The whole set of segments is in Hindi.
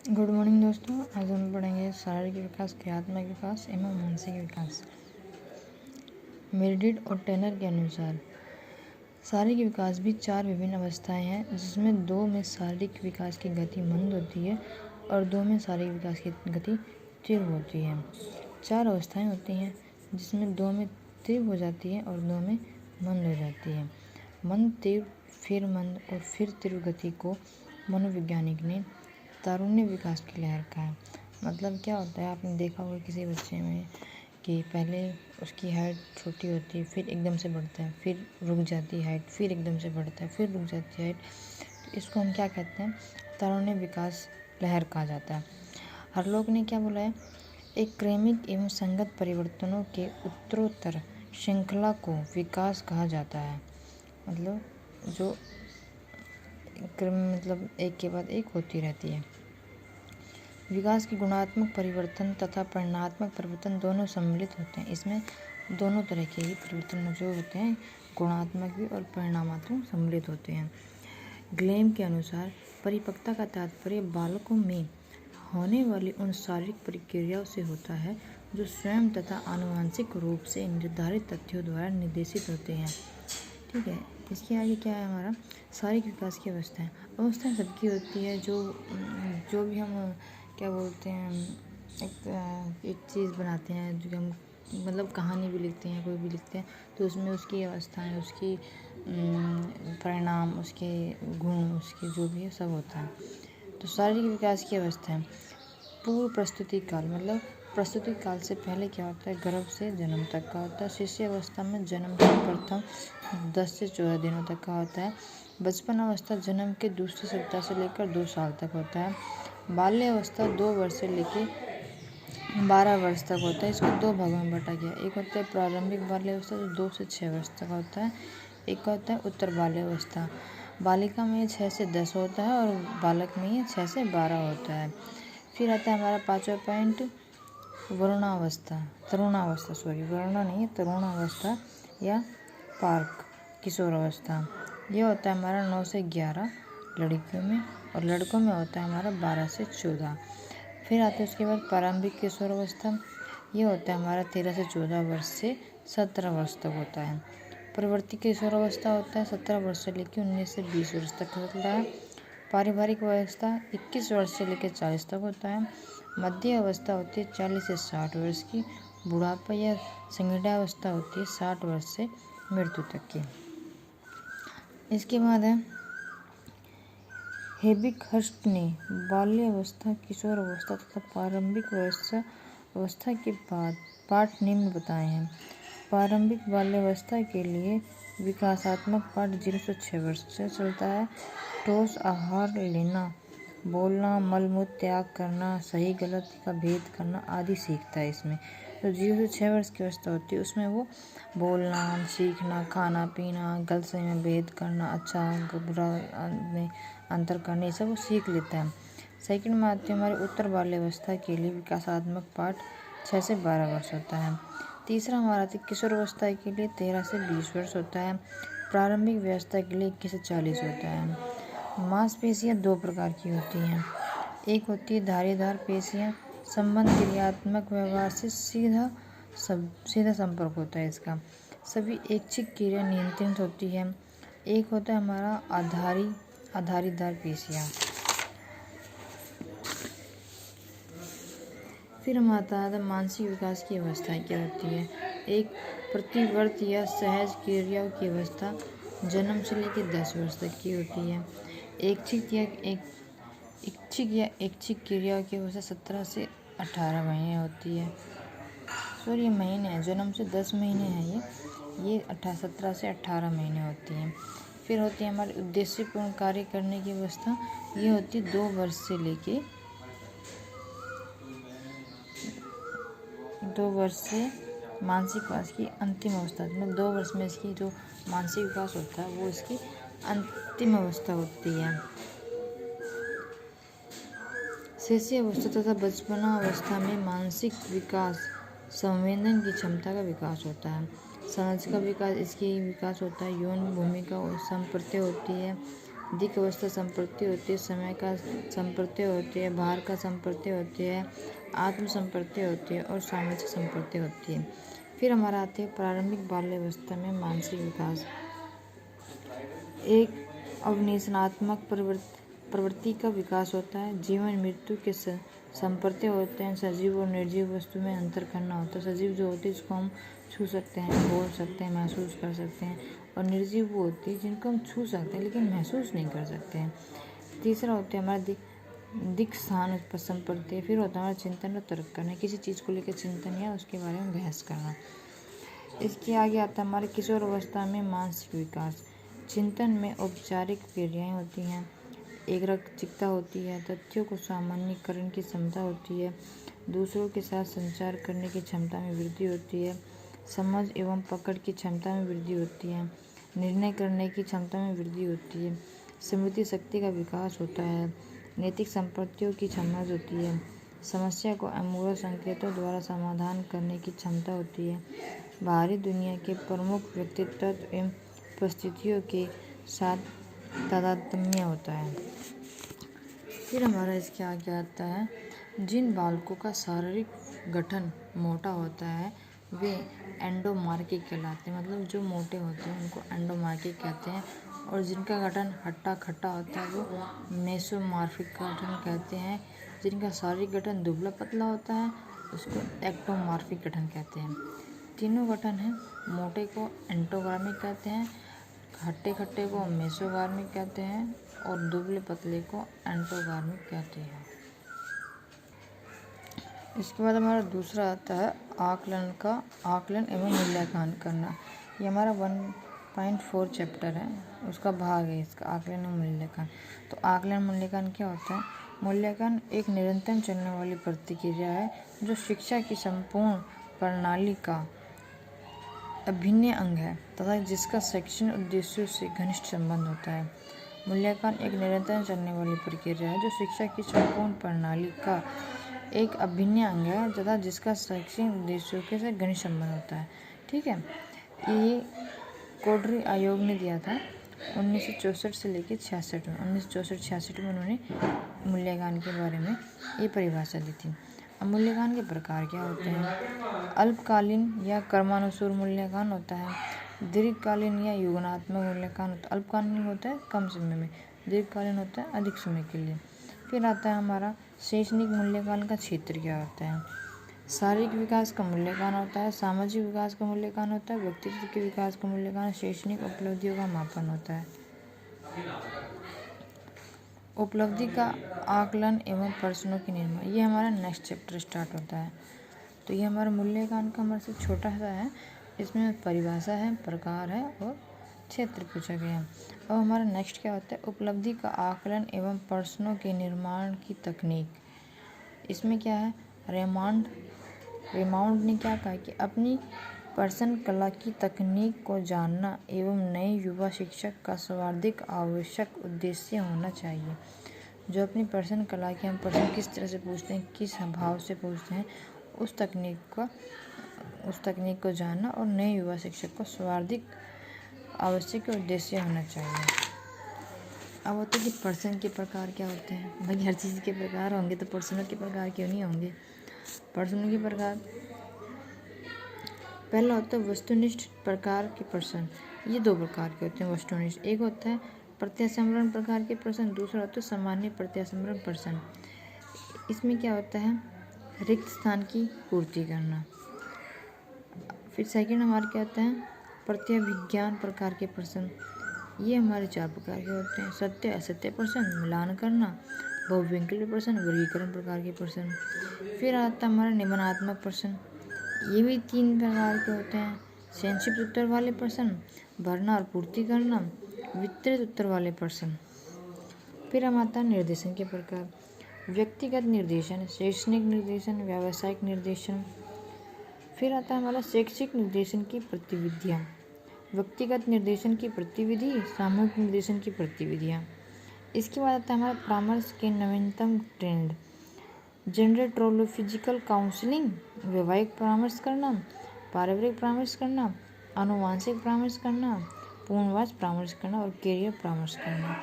गुड मॉर्निंग दोस्तों। आज हम पढ़ेंगे शारीरिक विकास, क्रियात्मक विकास एवं मानसिक विकास। मेरिडिथ और टेनर के अनुसार शारीरिक विकास भी 4 विभिन्न अवस्थाएं हैं, जिसमें 2 में शारीरिक विकास की गति मंद होती है और 2 में शारीरिक विकास की गति तीव्र होती है। 4 अवस्थाएं होती हैं, जिसमें 2 में तीव्र हो जाती है और 2 में मंद हो जाती है। मंद, तीव्र, फिर मंद और फिर तीव्र गति को मनोवैज्ञानिक ने तारुण्य विकास की लहर कहा है। मतलब क्या होता है, आपने देखा होगा किसी बच्चे में कि पहले उसकी हाइट छोटी होती है, फिर एकदम से बढ़ता है, फिर रुक जाती है हाइट, फिर एकदम से बढ़ता है, फिर रुक जाती है हाइट। तो इसको हम क्या कहते हैं? तारुण्य विकास लहर कहा जाता है। हरलोक ने क्या बोला है? एक क्रमिक एवं संगत परिवर्तनों के उत्तरोत्तर श्रृंखला को विकास कहा जाता है। मतलब जो मतलब एक के बाद एक होती रहती है। विकास के गुणात्मक परिवर्तन तथा परिमाणात्मक परिवर्तन दोनों सम्मिलित होते हैं। इसमें दोनों तरह के ही परिवर्तन जो होते हैं, गुणात्मक भी और परिमाणात्मक सम्मिलित होते हैं। ग्लेम के अनुसार परिपक्वता का तात्पर्य बालकों में होने वाली उन शारीरिक प्रक्रियाओं से होता है जो स्वयं तथा आनुवंशिक रूप से निर्धारित तथ्यों द्वारा निर्देशित होते हैं। ठीक है। इसके आगे क्या है हमारा? शारीरिक विकास की अवस्थाएं। अवस्थाएं सबकी होती है, जो भी हम क्या बोलते हैं, एक चीज़ बनाते हैं, जो हम मतलब कहानी भी लिखते हैं, कोई भी लिखते हैं, तो उसमें उसकी अवस्थाएं, उसकी परिणाम, उसके गुण, उसके जो भी है सब होता है। तो शारीरिक विकास की अवस्थाएं। पूर्व प्रस्तुति काल, मतलब प्रस्तुति काल से पहले क्या होता है? गर्भ से जन्म तक का होता है। शिशु अवस्था में जन्म से प्रथम 10 से 14 दिनों तक का होता है। बचपन अवस्था जन्म के दूसरे सप्ताह से लेकर 2 साल तक होता है। बाल्य अवस्था 2 वर्ष से लेकर 12 वर्ष तक होता है। इसको 2 भागों में बांटा गया। एक होता है प्रारंभिक बाल्य अवस्था, जो 2 से 6 वर्ष तक होता है। एक होता है उत्तर बाल्य अवस्था। बालिका में 6 से 10 होता है और बालक में 6 से 12 होता है। फिर आता है हमारा 5वां पॉइंट, तरुणावस्था या पार्क किशोरावस्था। यह होता है हमारा 9 से 11 लड़कियों में, और लड़कों में होता है हमारा 12 से 14। फिर आते हैं उसके बाद प्रारंभिक किशोरावस्था। यह होता है हमारा 13 से 14 वर्ष से 17 वर्ष तक होता है। प्रवर्ती किशोरावस्था होता है 17 वर्ष से लेकर 19 से 20 वर्ष तक होता है। पारिवारिक अवस्था 21 वर्ष से लेकर 40 तक होता है। मध्य अवस्था होती है 40 से 60 वर्ष की। बुढ़ापा या संज्ञावस्था होती है 60 वर्ष से मृत्यु तक की। इसके बाद है हेबिकहर्स्ट ने बाल्य अवस्था, किशोर अवस्था तथा प्रारंभिक अवस्था के बाद पाठ निम्न बताए हैं। प्रारंभिक बाल्यावस्था के लिए विकासात्मक पाठ 0 से 6 वर्ष से चलता है। ठोस आहार लेना, बोलना, मलमूत्र त्याग करना, सही गलत का भेद करना आदि सीखता है। इसमें तो 0 से 6 वर्ष की अवस्था होती है, उसमें वो बोलना सीखना, खाना पीना, गलत सही में भेद करना, अच्छा बुरा में अंतर करना, ये सब वो सीख लेता है। सेकंड में आती है हमारी उत्तर बाल्यावस्था के लिए विकासात्मक पाठ 6 से 12 वर्ष होता है। तीसरा हमारा किशोर अवस्था के लिए 13 से 20 वर्ष होता है। प्रारंभिक व्यवस्था के लिए 21 से 40 होता है। मांसपेशियाँ 2 प्रकार की होती हैं। एक होती है धारीदार पेशियाँ, संबंध क्रियात्मक व्यवहार से सीधा संपर्क होता है इसका। सभी ऐच्छिक क्रिया नियंत्रित होती है। एक होता है हमारा आधारीदार पेशियाँ। फिर हम आता है मानसिक विकास की अवस्थाएं क्या होती है। एक प्रतिवर्त या सहज क्रियाओं की अवस्था जन्म से लेकर 10 वर्ष तक की होती है। ऐच्छिक क्रियाओं की अवस्था 17 से 18 महीने होती है। सॉरी, महीने है, जन्म से 10 महीने है ये 17 से 18 महीने होती हैं। फिर होती है हमारे उद्देश्यपूर्ण कार्य करने की अवस्था। ये होती है 2 वर्ष से लेके 2 वर्ष से मानसिक विकास की अंतिम अवस्था, मतलब 2 वर्ष में इसकी जो मानसिक विकास होता है वो इसकी अंतिम अवस्था होती है। शिशु अवस्था तथा बचपना अवस्था में मानसिक विकास, संवेदन की क्षमता का विकास होता है। समझ का विकास, इसकी विकास होता है। यौन भूमिका संप्रत्य होती है। दिक् अवस्था संप्रति होती है, समय का संप्रति होती है, भार का संप्रति होती है, आत्म संप्रति होती है और सामाजिक संप्रति होती है। फिर हमारा आते हैं प्रारंभिक बाल्यावस्था में मानसिक विकास। एक अवनेशनात्मक प्रवृत्ति का विकास होता है। जीवन मृत्यु के संप्रति होते हैं। सजीव और निर्जीव वस्तु में अंतर करना होता है। सजीव जो होती है जिसको हम छू सकते हैं, बोल सकते हैं, महसूस कर सकते हैं, और निर्जीव वो होती है जिनको हम छू सकते हैं लेकिन महसूस नहीं कर सकते हैं। तीसरा होता है हमारा दिक् स्थान संप्रति। फिर होता है हमारा चिंतन और तर्क करना, किसी चीज़ को लेकर चिंतन या उसके बारे में बहस करना। इसके आगे आता है हमारे किशोर अवस्था में मानसिक विकास। चिंतन में औपचारिक क्रियाएं होती हैं, एकरचिकता होती है, तथ्यों को सामान्यीकरण की क्षमता होती है, दूसरों के साथ संचार करने की क्षमता में वृद्धि होती है, समझ एवं पकड़ की क्षमता में वृद्धि होती है, निर्णय करने की क्षमता में वृद्धि होती है, स्मृति शक्ति का विकास होता है, नैतिक संपत्तियों की समझ होती है, समस्या को अमूर्त संकेतों द्वारा समाधान करने की क्षमता होती है, बाहरी दुनिया के प्रमुख व्यक्तित्व एवं परिस्थितियों के साथ तादात्म्य होता है। फिर हमारा इसके आगे आता है जिन बालकों का शारीरिक गठन मोटा होता है वे एंडोमार्फिक कहलाते हैं। मतलब जो मोटे होते हैं उनको एंडोमार्फिक कहते हैं, और जिनका गठन हट्टा खट्टा होता है वो मेसोमार्फिक गठन कहते हैं। जिनका शारीरिक गठन दुबला पतला होता है उसको एक्टोमार्फिक गठन कहते हैं। तीनों गठन हैं, मोटे को एंडोगार्मिक कहते हैं, हट्टे खट्टे को मेसोगार्मिक कहते हैं और दुबले पतले को एंडोगार्मिक कहते हैं। इसके बाद हमारा दूसरा आता है आकलन एवं मूल्यांकन करना। ये हमारा 1.4 चैप्टर है, उसका भाग है इसका आकलन एवं मूल्यांकन। तो आकलन मूल्यांकन क्या होता है? मूल्यांकन एक निरंतर चलने वाली प्रतिक्रिया है जो शिक्षा की संपूर्ण प्रणाली का अभिन्न अंग है तथा जिसका शैक्षणिक उद्देश्यों से घनिष्ठ संबंध होता है। मूल्यांकन एक निरंतर चलने वाली प्रक्रिया है जो शिक्षा की संपूर्ण प्रणाली का एक अभिन्न अंग है तथा जिसका शैक्षणिक उद्देश्यों के से घनिष्ठ संबंध होता है। ठीक है, ये कोडरी आयोग ने दिया था 1964 से लेकर 66 में। 1964-66 में उन्होंने मूल्यांकन के बारे में ये परिभाषा दी थी। अब मूल्यांकन के प्रकार क्या होते हैं? अल्पकालीन या क्रमानुसार मूल्यांकन होता है, दीर्घकालीन या युग्मात्मक मूल्यांकन होता है। अल्पकालीन होता है कम समय में, दीर्घकालीन होता है अधिक समय के लिए। फिर आता है हमारा शैक्षणिक मूल्यांकन का क्षेत्र क्या होता है? शारीरिक विकास का मूल्यांकन होता है, सामाजिक विकास का मूल्यांकन होता है, व्यक्तित्व के विकास का मूल्यांकन, शैक्षणिक उपलब्धियों का मापन होता है। उपलब्धि का आकलन एवं प्रश्नों के निर्माण, ये हमारा नेक्स्ट चैप्टर स्टार्ट होता है। तो ये हमारा मूल्यांकन का हमारे से छोटा सा है, इसमें परिभाषा है, प्रकार है और क्षेत्र पूछा गया है। अब हमारा नेक्स्ट क्या होता है? उपलब्धि का आकलन एवं प्रश्नों के निर्माण की तकनीक। इसमें क्या है? रेमाउंड ने क्या कहा कि अपनी प्रश्न कला की तकनीक को जानना एवं नए युवा शिक्षक का सर्वाधिक आवश्यक उद्देश्य होना चाहिए। जो अपनी प्रश्न कला की हम प्रश्न किस तरह से पूछते हैं, किस भाव से पूछते हैं, उस तकनीक को जानना और नए युवा शिक्षक को सर्वाधिक आवश्यक उद्देश्य होना चाहिए। अब होते हैं कि प्रश्न के प्रकार क्या होते हैं? भाई हर चीज़ के प्रकार होंगे तो प्रश्नों के प्रकार क्यों नहीं होंगे? प्रश्नों के प्रकार पहला होता है वस्तुनिष्ठ प्रकार के प्रश्न। ये दो प्रकार के होते हैं वस्तुनिष्ठ। एक होता है प्रत्यास्मरण प्रकार के प्रश्न, दूसरा होता है सामान्य प्रत्यास्मरण प्रश्न। इसमें क्या होता है? रिक्त स्थान की पूर्ति करना। फिर सेकंड हमारे क्या होता है? प्रत्यभिज्ञान प्रकार के प्रश्न। ये हमारे 4 प्रकार के होते हैं: सत्य असत्य प्रश्न, मिलान करना, बहुविकल्पीय प्रश्न, वर्गीकरण प्रकार के प्रश्न। फिर आता है हमारा निबंधात्मक प्रश्न। ये भी 3 प्रकार के होते हैं: संक्षिप्त उत्तर वाले प्रश्न, भरना और पूर्ति करना, विस्तृत उत्तर वाले प्रश्न। फिर हम आता है निर्देशन के प्रकार: व्यक्तिगत निर्देशन, शैक्षणिक निर्देशन, व्यावसायिक निर्देशन। फिर आता है हमारा शैक्षिक निर्देशन की प्रतिविधियाँ, व्यक्तिगत निर्देशन की प्रतिविधि, सामूहिक निर्देशन की प्रतिविधियाँ। इसके बाद आता है हमारा परामर्श के नवीनतम ट्रेंड: जेंडरट्रोलोफिजिकल काउंसलिंग, वैवाहिक परामर्श करना, पारिवारिक परामर्श करना, आनुवंशिक परामर्श करना, पूर्णवास परामर्श करना और कैरियर परामर्श करना।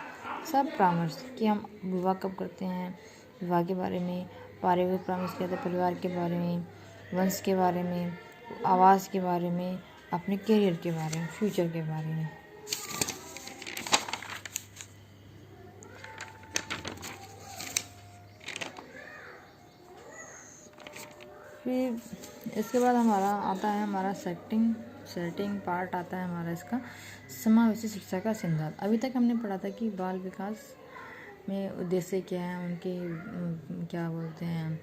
सब परामर्श कि हम विवाह कब करते हैं, विवाह के बारे में, पारिवारिक परामर्श किया था, परिवार के बारे में, वंश के बारे में, आवास के बारे में, अपने करियर के बारे में, फ्यूचर के बारे में। फिर इसके बाद हमारा आता है हमारा सेटिंग पार्ट आता है हमारा इसका समावेशी शिक्षा का सिद्धांत। अभी तक हमने पढ़ा था कि बाल विकास में उद्देश्य क्या है, उनके क्या बोलते हैं,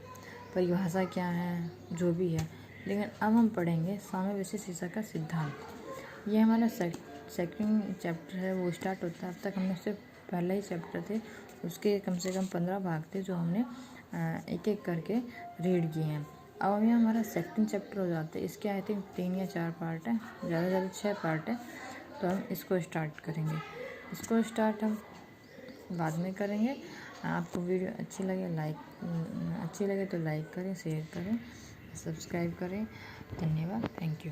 परिभाषा क्या है, जो भी है। लेकिन अब हम पढ़ेंगे समावेशी शिक्षा का सिद्धांत। ये हमारा सेकंड चैप्टर है, वो स्टार्ट होता है। अब तक हमने सिर्फ पहला ही चैप्टर थे, उसके कम से कम 15 भाग थे जो हमने एक एक करके रीड किए हैं। अब अभी हमारा सेकंड चैप्टर हो जाता है। इसके आई थिंक 3 या 4 पार्ट है, ज़्यादा से ज़्यादा 6 पार्ट है। तो हम इसको स्टार्ट करेंगे। इसको स्टार्ट हम बाद में करेंगे। आपको वीडियो अच्छी लगे तो लाइक करें, शेयर करें, सब्सक्राइब करें। धन्यवाद, थैंक यू।